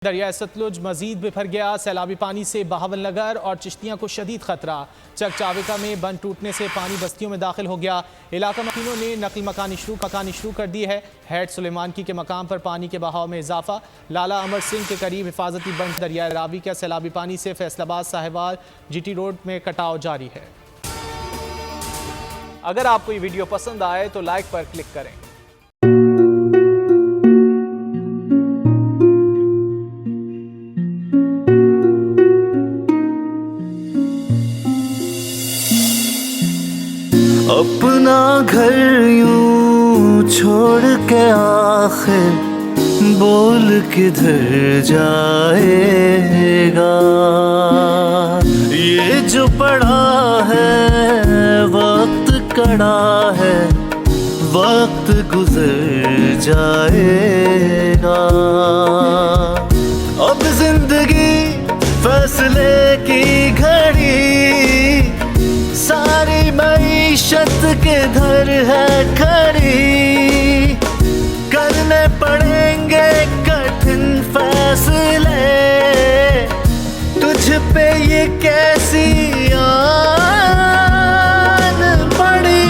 दरिया सतलुज मजीद बिफर गया। सैलाबी पानी से बहावन नगर और चिश्तियाँ को शदीद खतरा। चकचाविका में बंद टूटने से पानी बस्तियों में दाखिल हो गया। इलाका मकीनों ने नकल मकानी शुरू कर दी है। हैड सुलेमानकी के मकाम पर पानी के बहाव में इजाफा। लाला अमर सिंह के करीब हिफाजती बंद दरिया रावी का सैलाबी पानी से फैसलाबाद साहिवाल GT रोड में कटाव जारी है। अगर आपको ये वीडियो पसंद आए तो लाइक पर क्लिक करें। अपना घर यूं छोड़ के आखिर बोल किधर जाएगा। ये जो पड़ा है वक्त कड़ा है, वक्त गुजर जाएगा। अब जिंदगी फैसले की घड़ी, सारी मईशत के धर है खड़ी। करने पड़ेंगे कठिन फैसले, तुझ पे ये कैसी आन पड़ी।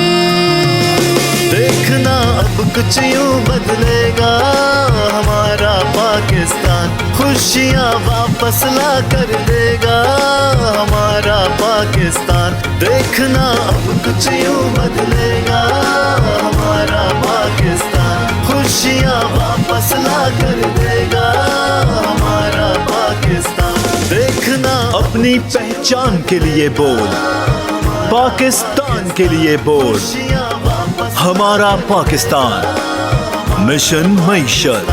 देखना अब कुछ यूं बदलेगा हमारा पाकिस्तान, खुशियाँ वापस ला कर देगा हमारा पाकिस्तान। देखना अब कुछ यूं बदलेगा हमारा पाकिस्तान, खुशियाँ वापस ला कर देगा हमारा पाकिस्तान। देखना अपनी पहचान के लिए बोल, पाकिस्तान के लिए बोल। हमारा पाकिस्तान, मिशन मईशत।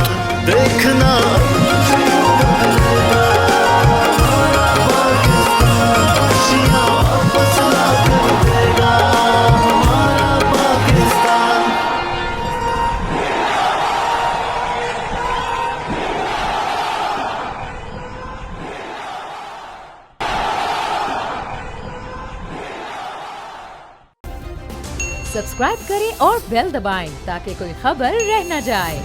देखना सब्सक्राइब करें और बेल दबाएं ताकि कोई खबर रह न जाए।